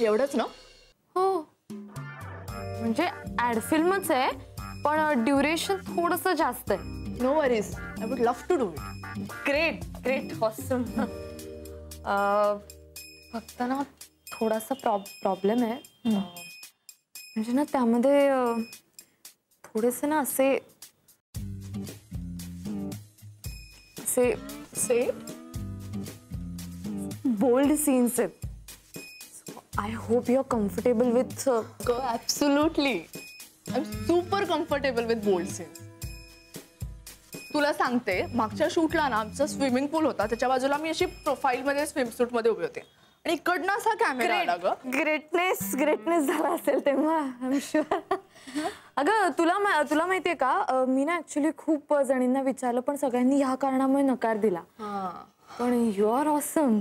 एवढंच ना? हो, म्हणजे ऍड फिल्मच आहे पण ड्युरेशन थोडंसं जास्त आहे. No worries, I would love to do it. Great great awesome. फक्त ना थोडासा प्रॉब्लेम आहे. म्हणजे ना त्यामध्ये थोडेसे ना असे बोल्ड सीन्स आहेत. I hope you are comfortable with. Absolutely, I am super comfortable with bold scenes. तुला सांगते, मागच्या शूटला ना आमचा स्विमिंग पूल होता, त्याच्या बाजूला मी अशी प्रोफाईल मध्ये स्विमसूट मध्ये उभी होते आणि इकडनं असा कॅमेरा आला. ग्रेटनेस झाला असेल तेव्हा, आय एम शुअर. अगं तुला माहितीये का, मी ना ऍक्च्युली खूप जणींना विचारलं पण सगळ्यांनी ह्या कारणामुळे नकार दिला. पण यू आर ऑसम.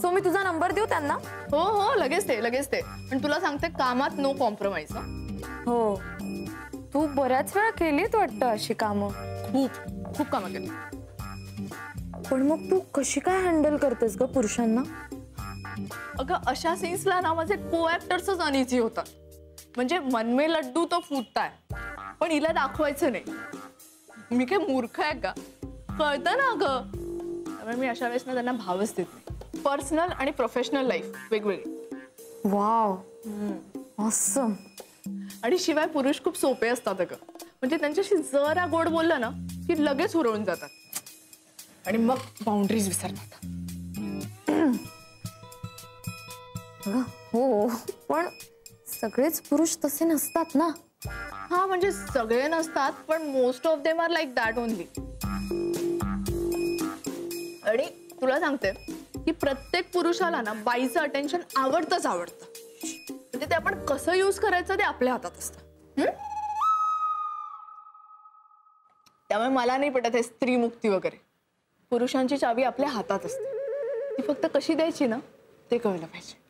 सो मी तुझा नंबर देऊ त्यांना? हो हो, लगेच ते. पण तुला सांगते, कामात नो कॉम्प्रोमाइज. हो, तू बऱ्याच वेळा केलीत वाटतं अशी कामं. खूप कामं केली. पण मग तू कशी काय हँडल करतेस ग पुरुषांना? अगं अशा सीन्सला ना माझे को ऍक्टर्सच अनइझी होतात. म्हणजे मन में लड्डू तो फुटताय, पण हिला दाखवायचं नाही. मी काय मूर्ख आहे का? कळतं ना अगं. त्यामुळे मी अशा वेळेस ना त्यांना भावच देत नाही. पर्सनल आणि प्रोफेशनल लाईफ वेगवेगळी. Wow, awesome. आणि शिवाय पुरुष खूप सोपे असतात अगं. म्हणजे त्यांच्याशी जरा गोड बोललं ना की लगेच हुरळून जातात आणि मग बाउंड्रीज विसरतात. हो, पण सगळेच पुरुष तसे नसतात ना. हा, म्हणजे सगळे नसतात, पण most of them are like that only. आणि तुला सांगते की प्रत्येक पुरुषाला ना बाईचं अटेन्शन आवडतं. म्हणजे ते आपण कसं यूज करायचं ते आपल्या हातात असतं. त्यामुळे मला नाही पटत हे स्त्री मुक्ती वगैरे. पुरुषांची चावी आपल्या हातात असते, ती फक्त कशी द्यायची ना ते कळलं पाहिजे.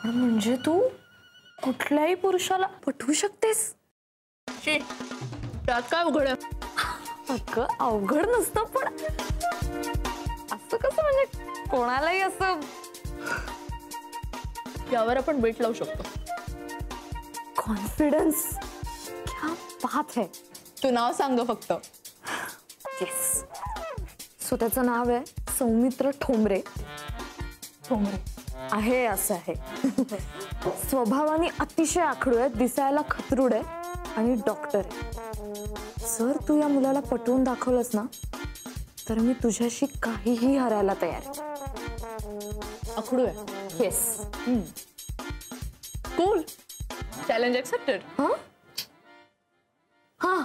म्हणजे तू कुठल्याही पुरुषाला पटवू शकतेस? त्यात काय अवघड आहे? अगं अवघड नसतं, पण असं कसं, म्हणजे कोणालाही असं. यावर आपण वेट लावू शकतो. कॉन्फिडन्स क्या बात है. तू नाव सांग फक्त. येस. सो त्याचं नाव आहे सौमित्र ठोंबरे. आहे असं आहे. स्वभावाने अतिशय आखडू आहे, दिसायला खतरूड आहे आणि डॉक्टर आहे. जर तू या मुलाला पटवून दाखवलंस ना तर मी तुझ्याशी काहीही हरायला तयार आहे. आखडू आहे? येस. कूल. Challenge accepted. हा,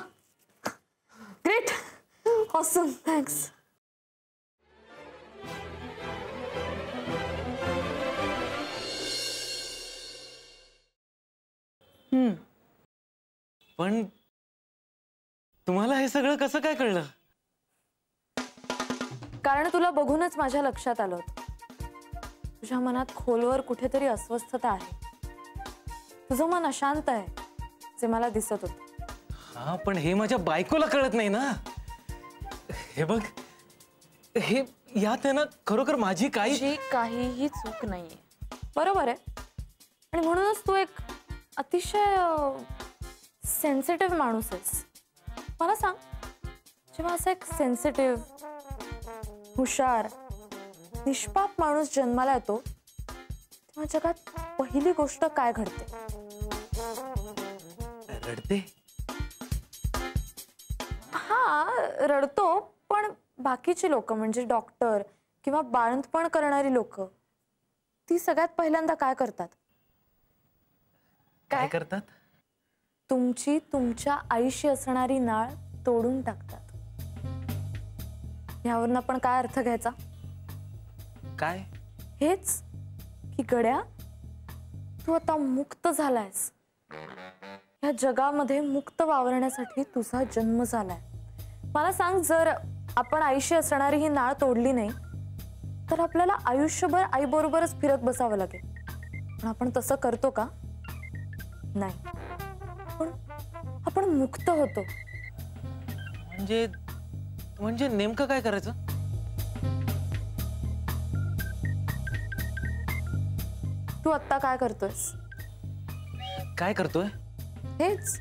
ग्रेट, ऑसम, थँक्स. पण तुम्हाला हे सगळं कसं काय कळलं? कारण तुला बघूनच माझ्या लक्षात आलं होतं. तुझ्या मनात खोलवर कुठेतरी अस्वस्थता आहे. तुझं मन अशांत आहे, जे मला दिसत होतं. हा, पण हे माझ्या बायकोला कळत नाही ना. हे बघ, हे यात आहे ना खरोखर माझी काहीही चूक नाहीये. बरोबर आहे. आणि म्हणूनच तू एक अतिशय सेन्सिटिव्ह माणूस आहेस. मला सांग, जेव्हा असा एक सेन्सिटिव्ह, हुशार, निष्पाप माणूस जन्माला येतो तेव्हा जगात पहिली गोष्ट काय घडते? रडते. हा, रडतो, पण बाकीची लोक म्हणजे डॉक्टर किंवा बाळंतपण करणारी लोक, ती सगळ्यात पहिल्यांदा काय करतात? काय करतात? तुमच्या आईशी असणारी नाळ तोडून टाकतात. यावरून आपण काय अर्थ घ्यायचा? काय? हेच की गड्या, तू आता मुक्त झालायस. या जगामध्ये मुक्त वावरण्यासाठी तुझा जन्म झालाय. मला सांग, जर आपण आईशी असणारी ही नाळ तोडली नाही तर आपल्याला आयुष्यभर आईबरोबरच फिरत बसावं लागेल. पण आपण तसं करतो का? नाही. पण आपण मुक्त होतो. म्हणजे म्हणजे नेमकं काय करायचं? तू आत्ता काय करतोयस? काय करतोय? हेच.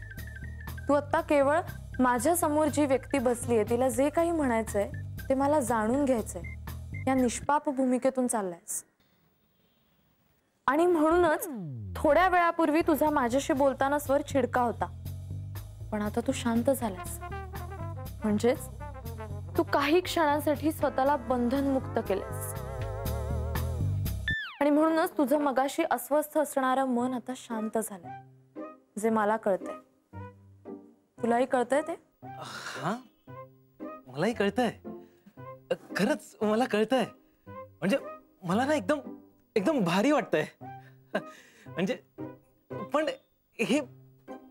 तू आत्ता केवळ माझ्या समोर जी व्यक्ती बसलीये तिला जे काही म्हणायचंय ते मला जाणून घ्यायचंय या निष्पाप भूमिकेतून चाललायस. आणि म्हणूनच थोड्या वेळापूर्वी तुझा माझ्याशी बोलताना स्वर चिडका होता, पण आता तू शांत झालास. म्हणजेच तू काही क्षणांसाठी स्वतःला बंधनमुक्त केलेस. आणि म्हणूनच तुझं मगाशी अस्वस्थ असणारं मन आता शांत झालंय, जे मला कळतंय. तुलाही कळतंय ते? हा, मलाही कळतंय. खरंच मला कळतंय. म्हणजे मला ना एकदम एकदम भारी वाटतंय. म्हणजे पण हे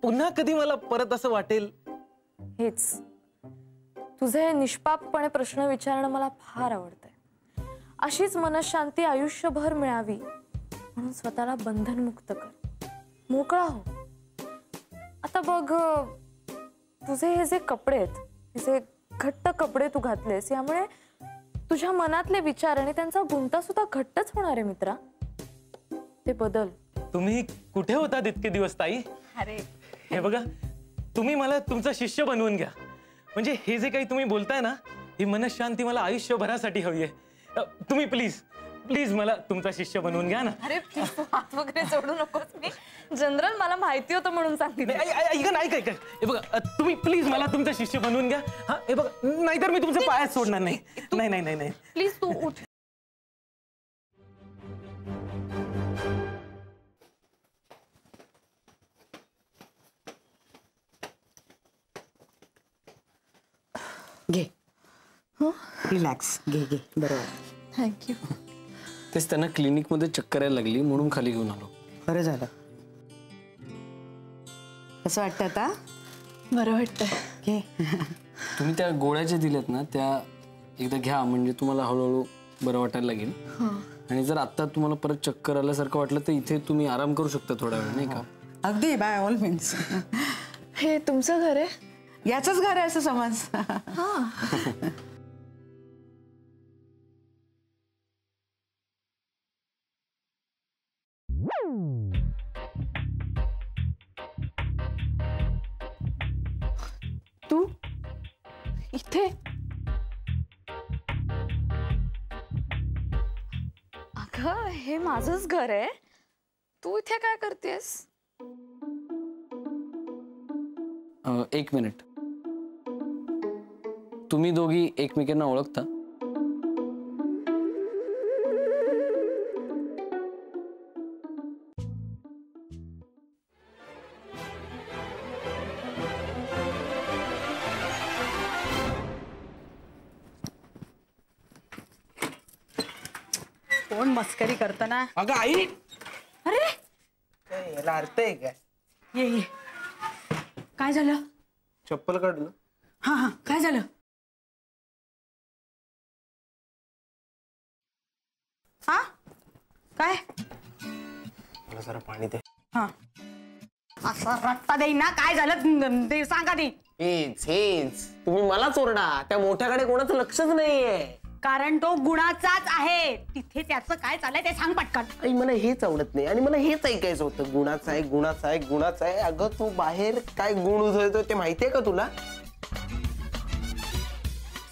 पुन्हा कधी मला परत असं वाटेल? हेच. तुझे हे निष्पापपणे प्रश्न विचारणं मला फार आवडतंय. अशीच मनशांती आयुष्यभर मिळावी म्हणून स्वतःला बंधनमुक्त कर. मोकळा हो. आता बघ, तुझे हे जे कपडे आहेत, हे जे घट्ट कपडे तू घातलेस, यामुळे तुझ्या मनातले विचार आणि त्यांचा गुंता सुद्धा घट्टच होणार आहे मित्रा. ते बदल. तुम्ही कुठे होतात इतके दिवस ताई? अरे हे बघा, तुम्ही मला तुमचा शिष्य बनवून घ्या. म्हणजे हे जे काही तुम्ही बोलताय ना, ही मनशांती मला आयुष्यभरासाठी हवी आहे. तुम्ही प्लीज प्लीज मला तुमचा शिष्य बनवून घ्या ना. अरे हात वगैरे जोडू नकोस. मी जनरल मला माहिती होतं म्हणून सांगितलं. ऐका ना, ऐका. हे बघा, तुम्ही प्लीज मला तुमचा शिष्य बनवून घ्या. हा, हे बघा, नाहीतर मी तुमचे पायच सोडणार नाही. नाही नाही नाही नाही. प्लीज तू उठ. घे. रिलॅक्स. घे बरोबर. थँक्यू. तेच त्यांना क्लिनिकमध्ये चक्कर यायला लागली म्हणून खाली घेऊन आलो. बरं झालं. कसं वाटतं आता? बरं वाटतंय. घे. तुम्ही त्या गोळ्या ज्या दिल्यात ना त्या एकदा घ्या, म्हणजे तुम्हाला हळूहळू बरं वाटायला लागेल. आणि जर आता तुम्हाला परत चक्कर आल्यासारखं वाटलं तर इथे तुम्ही आराम करू शकता थोडा वेळ, नाही का? अगदी बाय ऑल मीन्स. हे तुमचं घर आहे? याचंच घर आहे असं समज. तू इथे? अगं, हे माझंच घर आहे. तू इथे काय करतेस? एक मिनिट. तुम्ही दोघी एकमेकांना ओळखता? कोण मस्करी करतं ना? अगं आई, अरे याला अर्थ आहे काय? ये. काय झालं? चप्पल काढलं. हा, काय झालं? हा, काय? मला जरा पाणी दे. हा, असं रट्टा देईन ना. काय झालं ते सांगा ती. हेच तुम्ही मलाच ओरडा. त्या मोठ्याकडे कोणाचं लक्षच नाहीये. कारण तो गुणाचाच आहे. तिथे त्याचं काय चाललंय ते सांग पटकन. आई, मला हेच आवडत नाही आणि मला हेच ऐकायचं होतं. गुणाचा आहे, गुणाचा आहे, गुणाचा आहे. अगं तू बाहेर काय गुण उधळतोय ते माहितीये का तुला?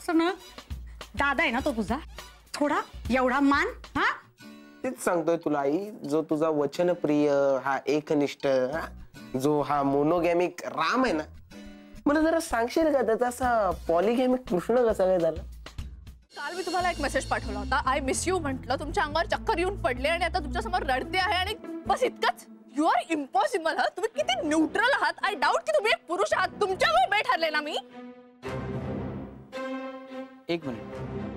ना, दादा आहे ना तो तुझा. थोडा एवढा मान. हा, तेच सांगतोय तुला आई. जो तुझा वचनप्रिय, हा एकनिष्ठ, जो हा मोनोगॅमिक राम आहे ना, मला जरा सांगशील का त्याचा असा पॉलिगॅमिक कृष्ण कसा काय झाला? काल मी तुम्हाला एक मेसेज पाठवला होता. आय मिस यू म्हटलं. तुमच्या अंगावर चक्कर येऊन पडले आणि आता तुमच्या समोर रडते आहे आणि बस इतकंच. You are impossible. तुम्ही किती न्यूट्रल आहात. आय डाऊट की तुम्ही एक पुरुष आहात. तुमच्यामुळे ठरले ना मी. एक मिनिट.